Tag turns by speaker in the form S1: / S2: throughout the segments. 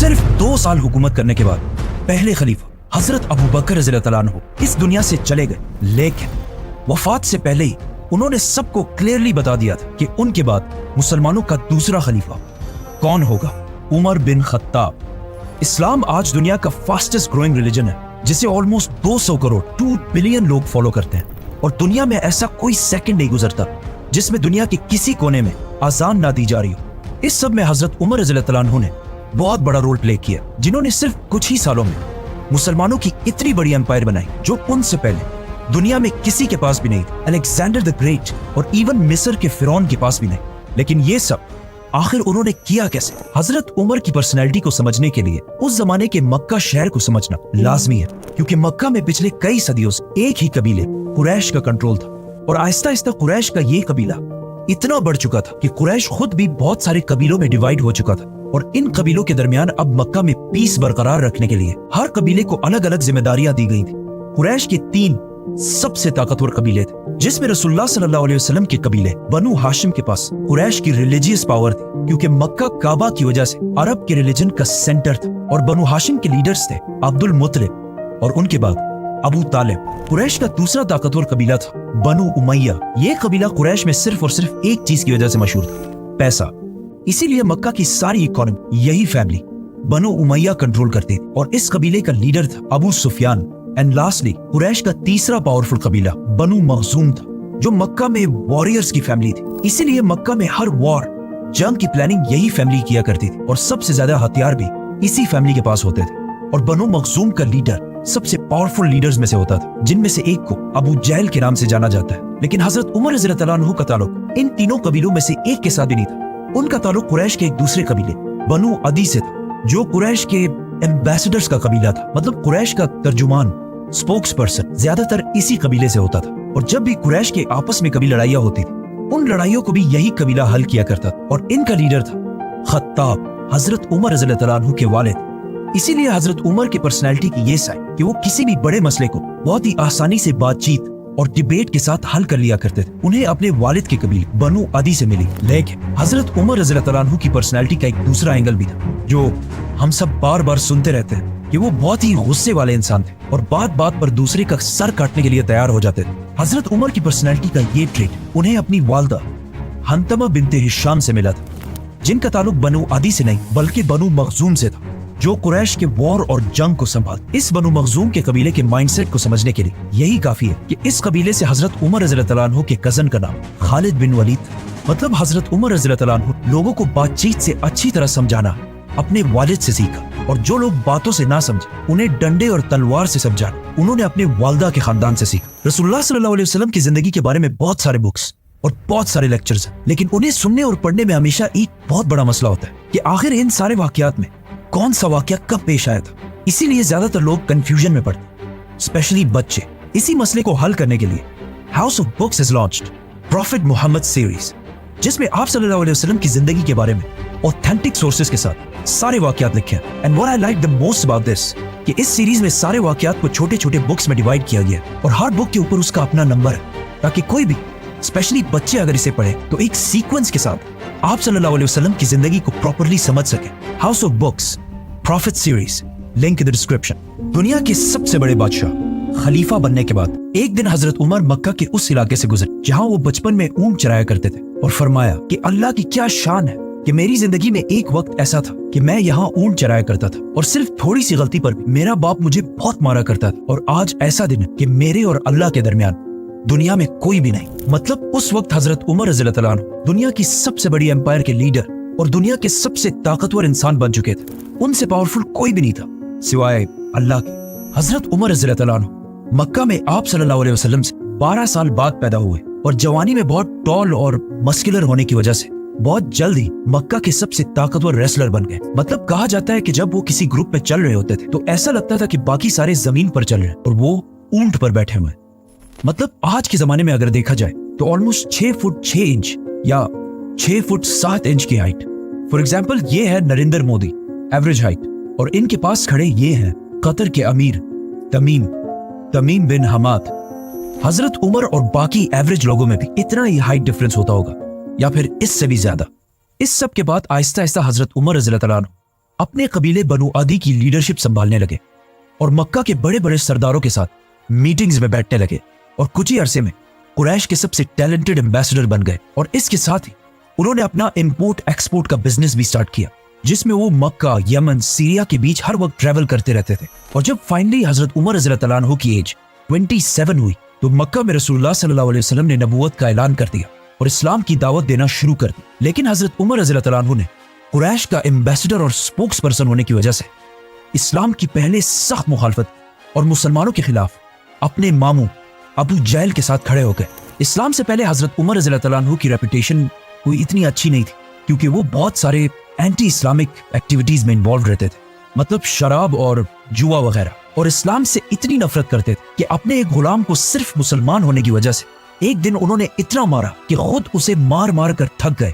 S1: सिर्फ 2 साल हुकूमत करने के बाद पहले खलीफा हजरत अबू बकर रज़ी अल्लाह अन्हु इस दुनिया से चले गए, लेकिन वफात से पहले ही उन्होंने सबको क्लियरली बता दिया था कि उनके बाद मुसलमानों का दूसरा खलीफा कौन होगा, उमर बिन खत्ताब। इस्लाम आज दुनिया का फास्टेस्ट ग्रोइंग रिलीजन है, जिसे ऑलमोस्ट 200 करोड़ 2 बिलियन लोग फॉलो करते हैं, और दुनिया में ऐसा कोई सेकंड नहीं गुजरता जिसमें दुनिया के किसी कोने में आजान ना दी जा रही हो। इस सब में हजरत उमर रज़ी अल्लाह अन्हु ने बहुत बड़ा रोल प्ले किया, जिन्होंने सिर्फ कुछ ही सालों में मुसलमानों की इतनी बड़ी एम्पायर बनाई जो उनसे पहले दुनिया में किसी के पास भी नहीं थी। अलेक्जेंडर द ग्रेट और इवन मिस्र के फिरौन के पास भी नहीं। लेकिन ये सब आखिर उन्होंने किया कैसे? हजरत उमर की पर्सनैलिटी को समझने के लिए उस जमाने के मक्का शहर को समझना लाजमी है, क्योंकि मक्का में पिछले कई सदियों से एक ही कबीले कुरैश का कंट्रोल था, और आहिस्ता आहिस्ता कुरैश का ये कबीला इतना बढ़ चुका था कि कुरैश खुद भी बहुत सारे कबीलों में डिवाइड हो चुका था। और इन कबीलों के दरमियान अब मक्का में पीस बरकरार रखने के लिए हर कबीले को अलग अलग जिम्मेदारियां दी गई थी। कुरैश के 3 सबसे ताकतवर कबीले थे, जिसमें रसूलुल्लाह सल्लल्लाहु अलैहि वसल्लम के कबीले बनु हाशिम के पास कुरैश की रिलीजियस पावर थी, क्योंकि मक्का काबा की वजह से अरब के रिलीजन का सेंटर था। और बनु हाशिम के लीडर्स थे अब्दुल मुत्तलिब और उनके बाद अबू तालिब। कुरैश का दूसरा ताकतवर कबीला था बनु उमैया। ये कबीला कुरैश में सिर्फ और सिर्फ एक चीज की वजह से मशहूर था, पैसा। इसीलिए मक्का की सारी इकोनॉमी यही फैमिली बनु उमैया कंट्रोल करती थी, और इस कबीले का लीडर था अबू सुफियान। एंड लास्टली कुरैश का तीसरा पावरफुल कबीला बनु मखजूम था, जो मक्का में वॉरियर्स की फैमिली थी। इसीलिए मक्का में हर वॉर जंग की प्लानिंग यही फैमिली किया करती थी, और सबसे ज्यादा हथियार भी इसी फैमिली के पास होते थे। और बनु मखजूम का लीडर सबसे पावरफुल लीडर्स में से होता था, जिनमें से एक को अबू जहल के नाम से जाना जाता है। लेकिन हजरत उमर रज़ी अल्लाह अन्हु का ताल्लुक इन तीनों कबीलों में से एक के साथ भी नहीं था। उनका ताल्लुक कुरैश के एक दूसरे कबीले बनु अदी से था, जो कुरैश के एम्बेसडर्स का कबीला था। मतलब कुरैश का तर्जुमान, स्पोक्स पर्सन ज्यादातर इसी कबीले से होता था। और जब भी कुरैश के आपस में कभी लड़ाइयाँ होती थी, उन लड़ाइयों को भी यही कबीला हल किया करता था, और इनका लीडर था खत्ताब, हजरत उमर रज़ी अल्लाह अन्हु के वालिद। इसीलिए हजरत उमर की पर्सनैलिटी की ये साइड कि वो किसी भी बड़े मसले को बहुत ही आसानी से बातचीत और डिबेट के साथ हल कर लिया करते थे। उन्हें अपने वालिद के कबीले बनु अदी से मिली। लेकिन हजरत उमर रज़ी अल्लाह अन्हु की पर्सनैलिटी का एक दूसरा एंगल भी था, जो हम सब बार बार सुनते रहते हैं कि वो बहुत ही गुस्से वाले इंसान थे, और बात बात पर दूसरे का सर काटने के लिए तैयार हो जाते थे। हजरत उमर की पर्सनैलिटी का ये ट्रेट उन्हें अपनी वालदा हंतमा बिनते हिशाम से मिला था, जिनका ताल्लुक बनु अदी से नहीं बल्कि बनु मखजूम से था, जो कुरैश के वॉर और जंग को संभाल। इस बनु मखजूम के कबीले के माइंडसेट को समझने के लिए यही काफी है कि इस कबीले से हजरत उमर रज़ी अल्लाह अन्हु के कजन का नाम खालिद बिन वलीद था। मतलब हजरत उमर रज़ी अल्लाह अन्हु लोगों को बातचीत से अच्छी तरह समझाना अपने वालिद से सीखा, और जो लोग बातों से ना समझे उन्हें डंडे और तलवार से समझाना उन्होंने अपने वालदा के खानदान से सीखा। रसूलुल्लाह सल्लल्लाहु अलैहि वसल्लम की जिंदगी के बारे में बहुत सारे बुक्स और बहुत सारे लेक्चर्स हैं, लेकिन उन्हें सुनने और पढ़ने में हमेशा एक बहुत बड़ा मसला होता है कि आखिर इन सारे वाकयात में कौन सा वाकया कब पेश आया था। इसीलिए ज्यादातर लोग कंफ्यूजन में पड़ते, स्पेशली बच्चे। इसी मसले को हल करने के लिए house of books has launched prophet Muhammad series, जिसमें आप सल्लल्लाहु अलैहि वसल्लम की जिंदगी के बारे में ऑथेंटिक सोर्सेज के साथ सारे वाकयात लिखे हैं। And what I like the most about this कि इस सीरीज में सारे वाकयात को छोटे छोटे बुक्स में डिवाइड किया गया, और हर बुक के ऊपर उसका अपना नंबर है, ताकि कोई भी स्पेशली बच्चे अगर इसे पढ़े तो एक सीक्वेंस के साथ आप सल्लल्लाहु अलैहि वसल्लम की जिंदगी को प्रॉपर्ली समझ सके। House of books profit series, link in the description. दुनिया के सबसे बड़े बादशाह खलीफा बनने के बाद एक दिन हजरत उमर मक्का के उस इलाके से गुजरे जहां वो बचपन में ऊंट चराया करते थे, और फरमाया कि अल्लाह की क्या शान है कि मेरी जिंदगी में एक वक्त ऐसा था कि मैं यहाँ ऊंट चराया करता था, और सिर्फ थोड़ी सी गलती पर भी मेरा बाप मुझे बहुत मारा करता था, और आज ऐसा दिन है कि मेरे और अल्लाह के दरमियान दुनिया में कोई भी नहीं। मतलब उस वक्त हजरत उमर रज़ी अल्लाह अन्हु दुनिया की सबसे बड़ी एम्पायर के लीडर और दुनिया के सबसे ताकतवर इंसान बन चुके थे। उनसे पावरफुल कोई भी नहीं था सिवाय अल्लाह के। हजरत उमर रज़ी अल्लाह अन्हु मक्का में आप सल्लल्लाहु अलैहि वसल्लम से 12 साल बाद पैदा हुए, और जवानी में बहुत टॉल और मस्कुलर होने की वजह से बहुत जल्द ही मक्का के सबसे ताकतवर रेसलर बन गए। मतलब कहा जाता है कि जब वो किसी ग्रुप में चल रहे होते थे तो ऐसा लगता था कि बाकी सारे जमीन पर चल रहे हैं और वो ऊंट पर बैठे हुए। मतलब आज के जमाने में अगर देखा जाए तो ऑलमोस्ट 6 फुट 6 इंच या 6 फुट 7 इंच की हाइट। फॉर एग्जाम्पल ये है नरेंद्र मोदी, एवरेज हाइट, और इनके पास खड़े ये हैं कतर के अमीर तमीम बिन हमाद। हजरत उमर और बाकी एवरेज लोगों में भी इतना ही हाइट डिफरेंस होता होगा या फिर इससे भी ज्यादा। इस सब के बाद आहिस्ता आहिस्ता हजरत उमर रज़ी अल्लाह अन्हु अपने कबीले बनु आदी की लीडरशिप संभालने लगे और मक्का के बड़े बड़े सरदारों के साथ मीटिंग्स में बैठने लगे और कुछ ही अरसे में कुरैश के सबसे टैलेंटेड एम्बेसडर बन गए। और इसके साथ ही उन्होंने अपना इंपोर्ट एक्सपोर्ट का बिजनेस भी स्टार्ट किया, जिसमें वो मक्का, यमन, सीरिया के बीच हर वक्त ट्रैवल करते रहते थे। और जब फाइनली हजरत उमर रज़ियल्लाहु अन्हु की एज 27 हुई तो मक्का में रसूलुल्लाह सल्लल्लाहु अलैहि वसल्लम ने नबूवत का ऐलान कर दिया और इस्लाम की दावत देना शुरू कर दी। लेकिन हजरत उमर रज़ियल्लाहु अन्हु ने कुरैश का एम्बेसडर और स्पोक्स पर्सन होने की वजह से इस्लाम की पहले सख्त मुखालफत और मुसलमानों के खिलाफ अपने मामू अबू जहल के साथ खड़े हो गए। इस्लाम से पहले हजरत उमर रज़ियल्लाहु अन्हु की रेपुटेशन कोई इतनी अच्छी नहीं थी, क्योंकि वो बहुत सारे एंटी इस्लामिक एक्टिविटीज में इन्वॉल्व रहते थे, मतलब शराब और जुआ वगैरह, और इस्लाम से इतनी नफरत करते थे कि अपने एक गुलाम को सिर्फ मुसलमान होने की वजह से एक दिन उन्होंने इतना मारा कि खुद उसे मार मार कर थक गए।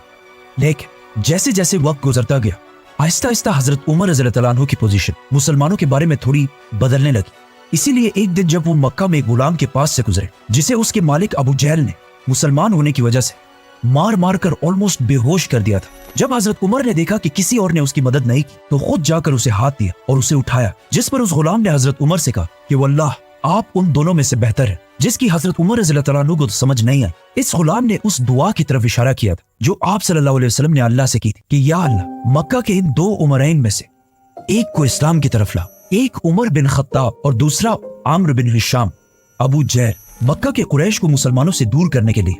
S1: लेकिन जैसे जैसे वक्त गुजरता गया, आहिस्ता आहिस्ता हजरत उमर रज़ियल्लाहु अन्हु की पोजीशन मुसलमानों के बारे में थोड़ी बदलने लगी। इसीलिए एक दिन जब वो मक्का में एक गुलाम के पास से गुजरे, जिसे उसके मालिक अबू जहल ने मुसलमान होने की वजह से मार मार कर ऑलमोस्ट बेहोश कर दिया था, जब हजरत उमर ने देखा कि किसी और ने उसकी मदद नहीं की तो खुद जाकर उसे हाथ दिया और उसे उठाया, जिस पर उस गुलाम ने हजरत उमर से कहा कि वल्लाह आप उन दोनों में से बेहतर है, जिसकी हजरत उमर रज़ियल्लाहु अन्हु को तो समझ नहीं आई। इस गुलाम ने उस दुआ की तरफ इशारा किया था जो आप सल्लल्लाहु अलैहि वसल्लम ने अल्लाह से की थी कि या अल्लाह, मक्का के इन 2 उमरैन में से एक को इस्लाम की तरफ ला, एक उमर बिन खत्ताब और दूसरा आम्र बिन हिशाम। अबू जहल मक्का के कुरैश को मुसलमानों से दूर करने के लिए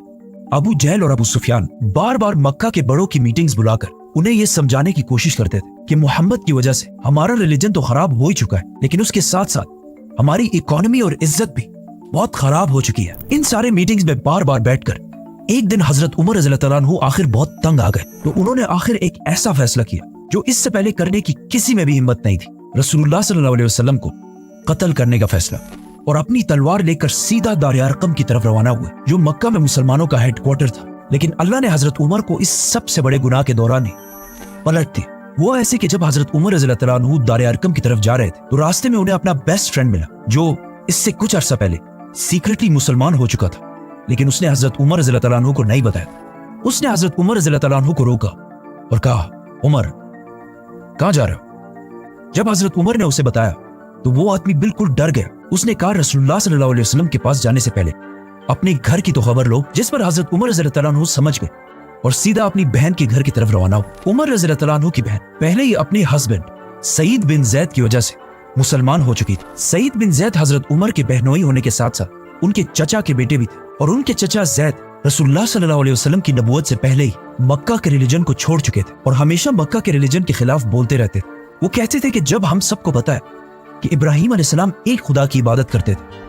S1: अबू जहल और अबू सुफियान बार बार मक्का के बड़ों की मीटिंग्स बुलाकर उन्हें यह समझाने की कोशिश करते थे कि मोहम्मद की वजह से हमारा रिलीजन तो खराब हो ही चुका है, लेकिन उसके साथ साथ हमारी इकोनॉमी और इज्जत भी बहुत खराब हो चुकी है। इन सारे मीटिंग्स में बार बार बैठकर एक दिन हजरत उमर रज़ियल्लाहु अन्हु आखिर बहुत तंग आ गए, तो उन्होंने आखिर एक ऐसा फैसला किया जो इससे पहले करने की किसी में भी हिम्मत नहीं थी, रसूलुल्लाह सल्लल्लाहु अलैहि वसल्लम को कत्ल करने का फैसला, और अपनी तलवार लेकर सीधा दार अरकम की तरफ रवाना हुए, जो मक्का में मुसलमानों का हेडक्वार्टर था। लेकिन अल्लाह ने हजरत उमर को इस सबसे बड़े गुनाह के दौरान ही पलट दी। वो ऐसे कि जब हजरत उमर रज़ियल्लाहु अन्हु दार अरकम की तरफ जा रहे थे तो रास्ते में उन्हें अपना बेस्ट फ्रेंड मिला, जो इससे कुछ अरसा पहले सीक्रेटली मुसलमान हो चुका था, लेकिन उसने हजरत उमर रज़ियल्लाहु अन्हु को नहीं बताया। उसने हजरत उमर रज़ियल्लाहु अन्हु को रोका और कहा, उमर कहाँ जा रहे हो? जब हजरत उमर ने उसे बताया तो वो आदमी बिल्कुल डर गया। उसने कहा, रसूलुल्लाह सल्लल्लाहु अलैहि वसल्लम के पास जाने से पहले अपने घर की तो खबर लो, जिस पर हजरत उमर रज़ियल्लाहु अन्हु समझ गए और सीधा अपनी बहन के घर की तरफ रवाना हुए। उमर रज़ियल्लाहु अन्हु की बहन पहले ही अपने हस्बैंड सईद बिन जैद की वजह से मुसलमान हो चुकी थी। सईद बिन जैद हजरत उमर के बहनोई होने के साथ साथ उनके चचा के बेटे भी थे, और उनके चचा जैद रसूलुल्लाह सल्लल्लाहु अलैहि वसल्लम की नबूवत से पहले ही मक्का के रिलीजन को छोड़ चुके थे और हमेशा मक्का के रिलीजन के खिलाफ बोलते रहते थे। वो कहते थे कि जब हम सबको पता है कि इब्राहिम अलैहिस्सलाम एक खुदा की इबादत करते थे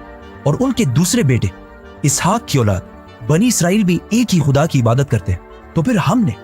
S1: और उनके दूसरे बेटे इसहाक की औलाद बनी इसराइल भी एक ही खुदा की इबादत करते हैं, तो फिर हमने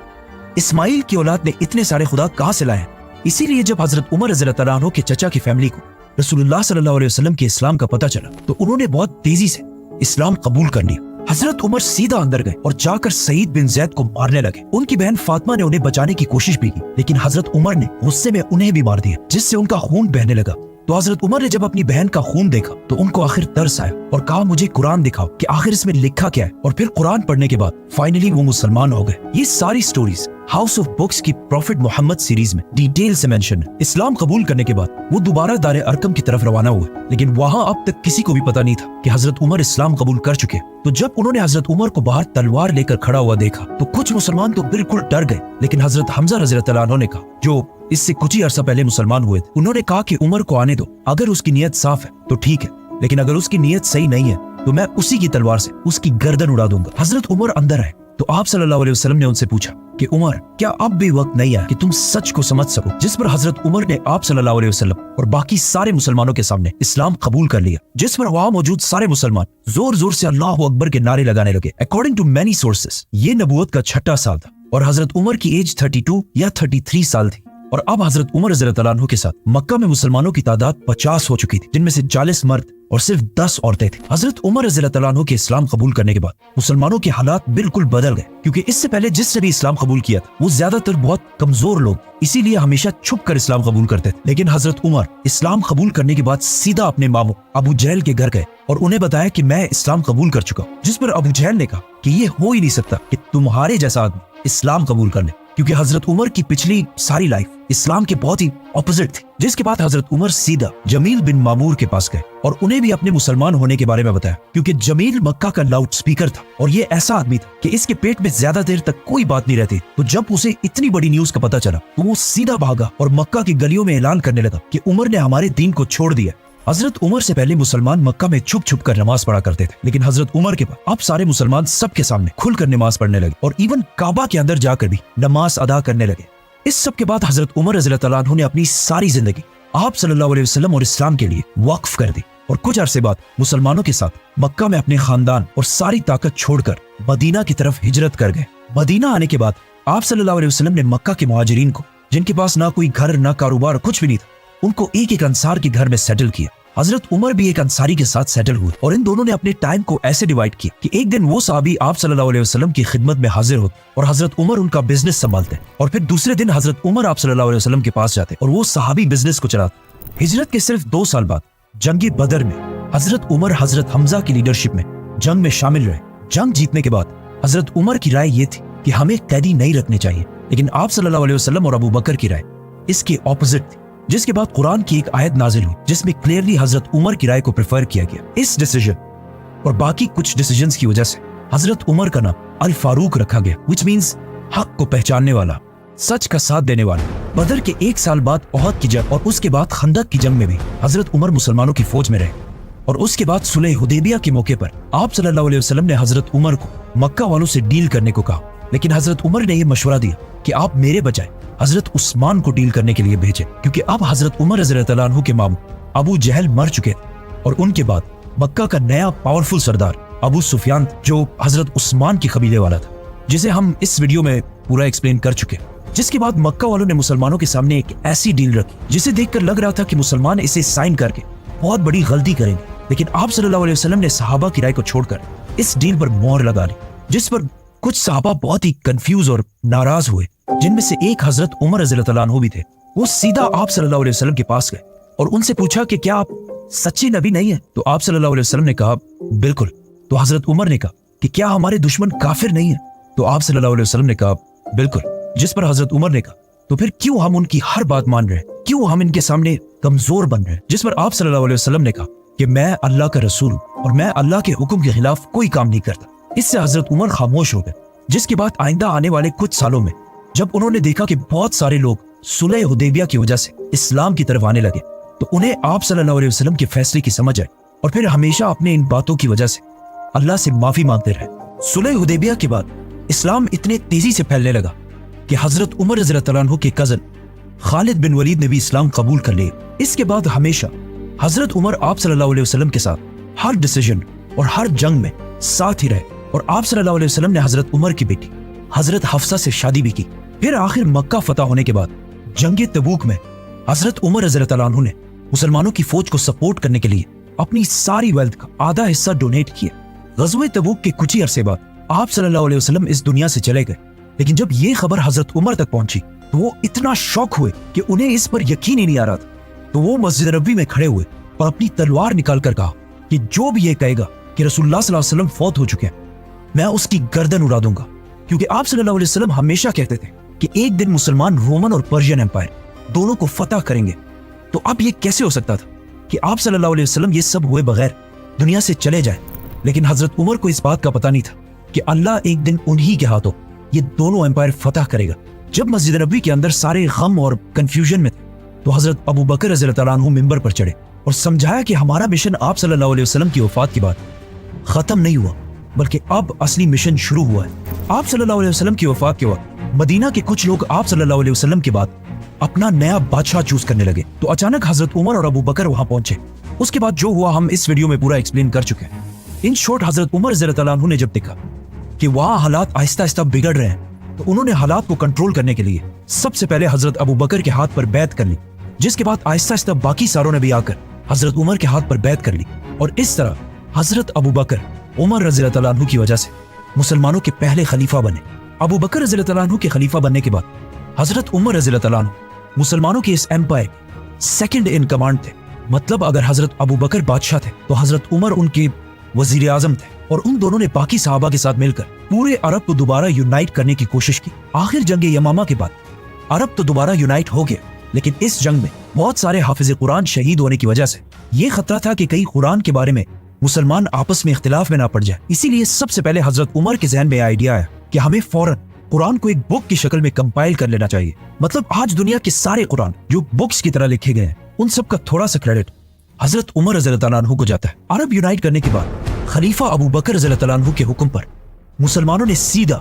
S1: इस्माइल की औलाद ने इतने सारे खुदा कहां से लाए? इसीलिए जब हजरत उमर रज़ियल्लाहु अन्हु के चचा की फैमिली को रसूलुल्लाह सल्लल्लाहु अलैहि वसल्लम के इस्लाम का पता चला तो उन्होंने बहुत तेजी से इस्लाम कबूल कर लिया। हजरत उमर सीधा अंदर गए और जाकर सईद बिन जैद को मारने लगे। उनकी बहन फातिमा ने उन्हें बचाने की कोशिश भी की, लेकिन हजरत उमर ने गुस्से में उन्हें भी मार दिया, जिससे उनका खून बहने लगा। तो हजरत उमर ने जब अपनी बहन का खून देखा तो उनको आखिर तरस आया और कहा, मुझे कुरान दिखाओ कि आखिर इसमें लिखा क्या है। और फिर कुरान पढ़ने के बाद फाइनली वो मुसलमान हो गए। ये सारी स्टोरीज हाउस ऑफ बुक्स की प्रॉफिट मोहम्मद सीरीज में डिटेल से मेंशन है। इस्लाम कबूल करने के बाद वो दोबारा दार अरकम की तरफ रवाना हुए, लेकिन वहाँ अब तक किसी को भी पता नहीं था कि हजरत उमर इस्लाम कबूल कर चुके। तो जब उन्होंने हजरत उमर को बाहर तलवार लेकर खड़ा हुआ देखा तो कुछ मुसलमान तो बिल्कुल डर गए, लेकिन हजरत हमजा रज़ियल्लाहु अन्हु ने कहा, जो इससे कुछ ही अरसा पहले मुसलमान हुए थे, उन्होंने कहा कि उमर को आने दो, अगर उसकी नीयत साफ है तो ठीक है, लेकिन अगर उसकी नीयत सही नहीं है तो मैं उसी की तलवार से उसकी गर्दन उड़ा दूंगा। हजरत उमर अंदर आए तो आप सल्लल्लाहु अलैहि वसल्लम ने उनसे पूछा कि उमर, क्या अब भी वक्त नहीं आया कि तुम सच को समझ सको? जिस पर हजरत उमर ने आप सल्लल्लाहु अलैहि वसल्लम और बाकी सारे मुसलमानों के सामने इस्लाम कबूल कर लिया, जिस पर वहां मौजूद सारे मुसलमान जोर जोर से अल्लाह अकबर के नारे लगाने लगे। अकॉर्डिंग टू मैनी सोर्सेस ये नबूवत का 6वां साल था और हजरत उमर की एज 32 या 33 साल थी। और अब हजरत उमर रज़ियल्लाहु अन्हु के साथ मक्का में मुसलमानों की तादाद 50 हो चुकी थी, जिनमें से 40 मर्द और सिर्फ 10 औरतें थी। हजरत उमर रज़ियल्लाहु अन्हु के इस्लाम कबूल करने के बाद मुसलमानों के हालात बिल्कुल बदल गए, क्योंकि इससे पहले जिसने भी इस्लाम कबूल किया था वो ज्यादातर बहुत कमजोर लोग, इसीलिए हमेशा छुप कर इस्लाम कबूल करते थे। लेकिन हजरत उमर इस्लाम कबूल करने के बाद सीधा अपने मामू अबू जहल के घर गए और उन्हें बताया कि मैं इस्लाम कबूल कर चुका हूँ, जिस पर अबू जहल ने कहा कि ये हो ही नहीं सकता कि तुम्हारे जैसा आदमी इस्लाम कबूल कर ले, क्योंकि हजरत उमर की पिछली सारी लाइफ इस्लाम के बहुत ही ऑपोजिट थी। जिसके बाद हजरत उमर सीधा जमील बिन मामूर के पास गए और उन्हें भी अपने मुसलमान होने के बारे में बताया, क्योंकि जमील मक्का का लाउड स्पीकर था और ये ऐसा आदमी था कि इसके पेट में ज्यादा देर तक कोई बात नहीं रहती। तो जब उसे इतनी बड़ी न्यूज का पता चला तो वो सीधा भागा और मक्का की गलियों में ऐलान करने लगा कि उमर ने हमारे दीन को छोड़ दिया। हजरत उमर से पहले मुसलमान मक्का में छुप छुप कर नमाज पढ़ा करते थे, लेकिन हजरत उमर के बाद अब सारे मुसलमान सबके सामने खुलकर नमाज पढ़ने लगे और इवन काबा के अंदर जाकर भी नमाज अदा करने लगे। इस सब के बाद हजरत उमर रज़ियल्लाहु तआला अन्हु ने अपनी सारी जिंदगी आप सल्लल्लाहु अलैहि वसल्लम और इस्लाम के लिए वक्फ कर दी और कुछ अरसे बाद मुसलमानों के साथ मक्का में अपने खानदान और सारी ताकत छोड़कर मदीना की तरफ हिजरत कर गए। मदीना आने के बाद आप सल्लल्लाहु अलैहि वसल्लम ने मक्का के मुहाजिरीन को, जिनके पास ना कोई घर ना कारोबार कुछ भी नहीं था, उनको एक एक अंसार के घर में सेटल किया। हजरत उमर भी एक अंसारी के साथ सेटल हुए और इन दोनों ने अपने टाइम को ऐसे डिवाइड किया कि एक दिन वो साहबी आप सल्लल्लाहु अलैहि वसल्लम की खिदमत में हाजिर होते और हजरत उमर उनका बिजनेस संभालते और फिर दूसरे दिन हजरत उमर आप सल्लल्लाहु अलैहि वसल्लम के पास जाते और वो साहबी बिजनेस को चलाते। हिजरत के सिर्फ 2 साल बाद जंग बदर में हजरत उमर हजरत हमजा की लीडरशिप में जंग में शामिल रहे। जंग जीतने के बाद हजरत उमर की राय ये थी कि हमें कैदी नहीं रखने चाहिए, लेकिन आप सल्लल्लाहु अलैहि वसल्लम और अबू बकर की राय इसके ऑपोजिट थी। जिसके बाद कुरान की एक आयत नाजिल हुई जिसमें क्लियरली हजरत उमर की राय को प्रेफर किया गया। इस डिसीजन और बाकी कुछ डिसीजंस की वजह से हजरत उमर का नाम अल फारूक रखा गया, व्हिच मींस हक को पहचानने वाला, सच का साथ देने वाला। बदर के 1 साल बाद ओहद की जंग और उसके बाद खंदक की जंग में भी हजरत उमर मुसलमानों की फौज में रहे और उसके बाद सुलह हुदैबिया के मौके पर आप सल्लल्लाहु अलैहि वसल्लम ने हजरत उमर को मक्का वालों से डील करने को कहा, लेकिन हजरत उमर ने यह मशवरा दिया कि आप मेरे बजाय हजरत उस्मान को डील करने के लिए भेजे, क्योंकि अब हजरत उमर रज़ियल्लाहु तआला अन्हु के मामू अबू जहल मर चुके थे और उनके बाद मक्का का नया पावरफुल सरदार अबू सुफियान जो हजरत उस्मान की कबीले वाला था, जिसे हम इस वीडियो में पूरा एक्सप्लेन कर चुके। जिसके बाद मक्का वालों ने मुसलमानों के सामने एक ऐसी डील रखी जिसे देखकर लग रहा था कि मुसलमान इसे साइन करके बहुत बड़ी गलती करेंगे, लेकिन आप सल्लल्लाहु अलैहि वसल्लम ने सहाबा की राय को छोड़कर इस डील पर मोहर लगा ली, जिस पर कुछ सहाबा बहुत ही कंफ्यूज और नाराज हुए, जिनमें से एक हजरत उमर रज़ियल्लाहु तआला अन्हु भी थे। वो सीधा आप सल्लल्लाहु अलैहि वसल्लम के पास गए और उनसे पूछा कि क्या आप सच्चे नबी नहीं है? तो आप सल्लल्लाहु अलैहि वसल्लम ने कहा बिल्कुल। तो हजरत उमर ने कहा कि क्या हमारे दुश्मन काफिर नहीं है? तो आप सल्लल्लाहु अलैहि वसल्लम ने कहा बिल्कुल। जिस पर हजरत उमर ने कहा तो फिर क्यों हम उनकी हर बात मान रहे हैं, क्यों हम इनके सामने कमजोर बन रहे हैं? जिस पर आप सल्लल्लाहु अलैहि वसल्लम ने कहा कि मैं अल्लाह का रसूल हूं और मैं अल्लाह के हुक्म के खिलाफ कोई काम नहीं करता। इससे हजरत उमर खामोश हो गए। जिसके बाद आइंदा आने वाले कुछ सालों में जब उन्होंने देखा कि बहुत सारे लोग सुलह हुदैबिया की वजह से इस्लाम की तरफ आने लगे, तो उन्हें आप सल्लल्लाहु अलैहि वसल्लम के फैसले की समझ आई और फिर हमेशा अपने इन बातों की वजह से अल्लाह से माफी मांगते रहे। सुलह हुदैबिया के बाद इस्लाम इतने तेजी से फैलने लगा कि हजरत उमर रज़ियल्लाहु तआला अन्हु के कजन खालिद बिन वलीद ने भी इस्लाम कबूल कर लिया। इसके बाद हमेशा हजरत उमर आप सल्लल्लाहु अलैहि वसल्लम के साथ हर डिसीजन और हर जंग में साथ ही रहे और आप सल्लल्लाहु अलैहि वसल्लम ने हजरत उमर की बेटी हजरत हफ्सा से शादी भी की। फिर आखिर मक्का फतह होने के बाद जंग तबूक में हजरत उमर रज़ियल्लाहु तआला अन्हु ने मुसलमानों की फौज को सपोर्ट करने के लिए अपनी सारी वेल्थ का आधा हिस्सा डोनेट किया। ग़ज़वे तबूक के कुछ ही अरसे बाद आप सल्लल्लाहु अलैहि वसल्लम इस दुनिया से चले गए, लेकिन जब ये खबर हजरत उमर तक पहुंची तो वो इतना शॉक हुए कि उन्हें इस पर यकीन ही नहीं आ रहा था। तो वो मस्जिद नबवी में खड़े हुए और अपनी तलवार निकाल कर कहा कि जो भी ये कहेगा कि रसूलुल्लाह सल्लल्लाहु अलैहि वसल्लम फौत हो चुके हैं, मैं उसकी गर्दन उड़ा दूंगा। क्योंकि आप सल्लल्लाहु अलैहि वसल्लम हमेशा कहते थे कि एक दिन मुसलमान रोमन और पर्शियन एम्पायर दोनों को फतह करेंगे। तो अब ये कैसे हो सकता था कि आप सल्लल्लाहु अलैहि वसल्लम ये सब हुए बगैर दुनिया से चले जाए? लेकिन हजरत उमर को इस बात का पता नहीं था कि अल्लाह एक दिन उन्हीं के हाथों ये दोनों एम्पायर फतह करेगा। जब मस्जिद नबवी के अंदर सारे गम और कंफ्यूजन में थे तो हजरत अबू बकर रज़ियल्लाहु तआला अन्हु मिंबर पर चढ़े और समझाया कि हमारा मिशन आप सल्लल्लाहु अलैहि वसल्लम की वफात के बाद खत्म नहीं हुआ, बल्कि अब असली मिशन शुरू हुआ है। आप सल्लल्लाहु अलैहि वसल्लम की वफात के बाद मदीना के कुछ लोग आप सल्लल्लाहु अलैहि वसल्लम के बाद अपना नया बादशाह चूज करने लगे। तो अचानक हजरत उमर और अबू बकर वहां पहुंचे। उसके बाद जो हुआ हम इस वीडियो में पूरा एक्सप्लेन कर चुके हैं। इन शॉर्ट हजरत उमर रज़ियल्लाहु तआला अन्हु ने जब देखा कि वहां हालात आहिस्ता आहिस्ता बिगड़ रहे हैं, तो उन्होंने हालात को कंट्रोल करने के लिए सबसे पहले हजरत अबू बकर के हाथ पर बैत कर ली, जिसके बाद आहिस्ता आहिस्ता बाकी सारों ने भी आकर हजरत उमर के हाथ पर बैत कर ली और इस तरह हजरत अबू बकर उमर रज़ियल्लाहु तआला अन्हु की वजह से मुसलमानों के पहले खलीफा बने। अबू बकर रज़ियल्लाहु तआला अन्हु के खलीफा बनने के बाद हजरत उमर रज़ियल्लाहु तआला अन्हु मुसलमानों के इस एम्पायर सेकंड इन कमांड थे। मतलब अगर हजरत अबू बकर बादशाह थे तो हजरत उमर उनके वजीर आजम थे और उन दोनों ने बाकी सहाबा के साथ मिलकर पूरे अरब को दोबारा यूनाइट करने की कोशिश की। आखिर जंग यमामा के बाद अरब तो दोबारा यूनाइट हो गया, लेकिन इस जंग में बहुत सारे हाफिज कुरान शहीद होने की वजह से ये खतरा था कि कहीं कुरान के बारे में मुसलमान आपस में इख्तिलाफ में ना पड़ जाए। इसीलिए सबसे पहले हजरत उमर के जहन में आइडिया आया कि हमें फौरन कुरान को एक बुक की शक्ल में कंपाइल कर लेना चाहिए। मतलब आज दुनिया के सारे कुरान जो बुक्स की तरह लिखे गए हैं, उन सब का थोड़ा सा क्रेडिट हजरत उमर रज़ियल्लाहु तआला अन्हु को जाता है। अरब यूनाइट करने के बाद खलीफा अबू बकर रज़ियल्लाहु तआला अन्हु के हुक्म पर मुसलमानों ने सीधा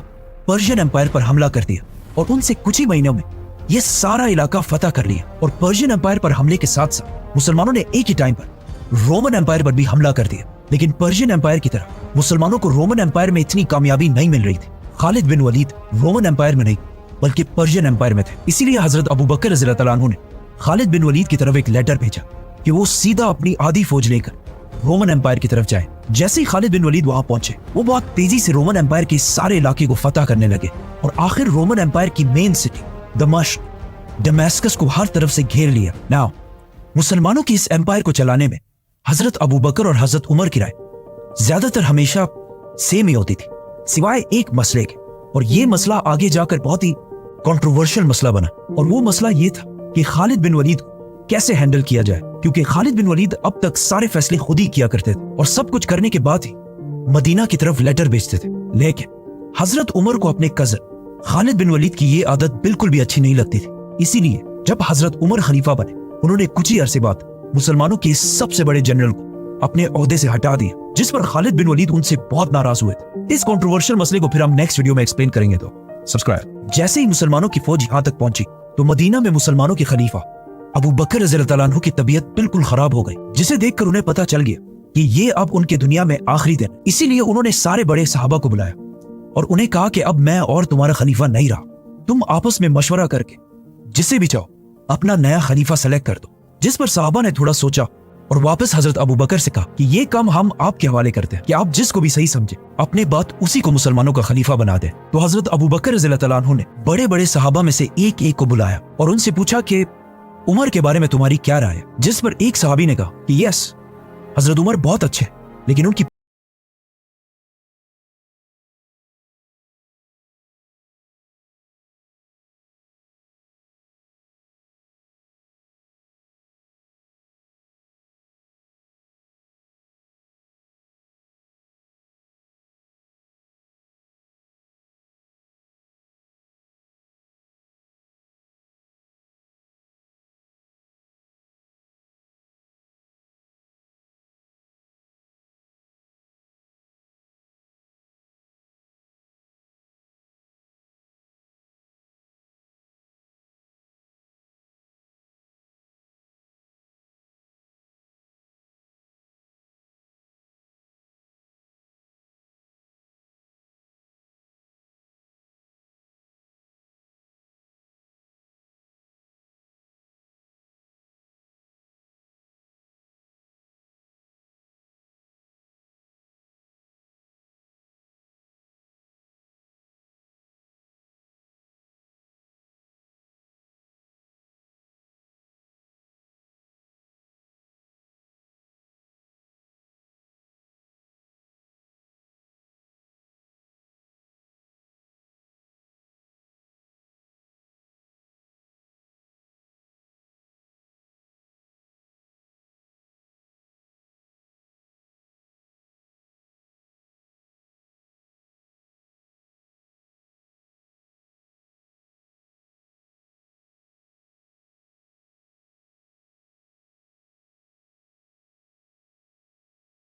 S1: पर्शियन एम्पायर पर हमला कर दिया और उनसे कुछ ही महीनों में ये सारा इलाका फतह कर लिया। और पर्शियन एम्पायर पर हमले के साथ साथ मुसलमानों ने एक ही टाइम पर रोमन एम्पायर पर भी हमला कर दिया। लेकिन पर्शियन एम्पायर की तरह मुसलमानों को रोमन एम्पायर में इतनी कामयाबी नहीं मिल रही थी। खालिद बिन वलीद रोमन एम्पायर में नहीं बल्कि पर्शियन एम्पायर में थे। इसीलिए हजरत अबू बकर रज़ियल्लाहु तआला अन्हु ने खालिद बिन वलीद की तरफ एक लेटर भेजा कि वो सीधा अपनी आधी फौज लेकर रोमन एम्पायर की तरफ जाए। जैसे ही खालिद बिन वलीद वहां पहुंचे, वो बहुत तेजी से रोमन एम्पायर के सारे इलाके को फतह करने लगे और आखिर रोमन एम्पायर की मेन सिटी दमिश्क दमास्कस को हर तरफ से घेर लिया। नाउ मुसलमानों की इस एम्पायर को चलाने में हजरत अबू बकर और हजरत उमर की राय ज्यादातर हमेशा सेम ही होती थी, सिवाय एक मसले के। और ये मसला आगे जाकर बहुत ही कंट्रोवर्शियल मसला बना, और वो मसला ये था कि खालिद बिन वलीद को कैसे हैंडल किया जाए, क्योंकि खालिद बिन वलीद अब तक सारे फैसले खुद ही किया करते थे और सब कुछ करने के बाद ही मदीना की तरफ लेटर भेजते थे। लेकिन हजरत उमर को अपने कजन खालिद बिन वलीद की ये आदत बिल्कुल भी अच्छी नहीं लगती थी। इसीलिए जब हजरत उमर खलीफा बने, उन्होंने कुछ ही अरसे बाद मुसलमानों के सबसे बड़े जनरल को अपने ओहदे से हटा दिया, जिस पर खालिद बिन वलीद उनसे बहुत नाराज हुए थे। इस कंट्रोवर्शियल मसले को फिर हम नेक्स्ट वीडियो में एक्सप्लेन करेंगे, तो सब्सक्राइब। जैसे ही मुसलमानों की फौज यहाँ तक पहुंची तो मदीना में मुसलमानों के खलीफा अबू बकर रज़ियल्लाहु तआला अन्हु की तबीयत बिल्कुल खराब हो गई, जिसे देखकर उन्हें पता चल गया कि ये अब उनके दुनिया में आखिरी दिन। इसीलिए उन्होंने सारे बड़े सहाबा को बुलाया और उन्हें कहा कि अब मैं और तुम्हारा खलीफा नहीं रहा, तुम आपस में मशवरा करके जिसे भी चाहो अपना नया खलीफा सेलेक्ट कर दो। जिस पर सहाबा ने थोड़ा सोचा और वापस हजरत अबू बकर से कहा कि ये काम हम आपके हवाले करते हैं, कि आप जिसको भी सही समझे अपने बात उसी को मुसलमानों का खलीफा बना दे। तो हजरत अबू बकर रज़ियल्लाहु तआला अन्हु ने बड़े बड़े सहाबा में से एक एक को बुलाया और उनसे पूछा कि उमर के बारे में तुम्हारी क्या राय है। जिस पर एक सहाबी ने कहा कि यस, हजरत उमर बहुत अच्छे, लेकिन उनकी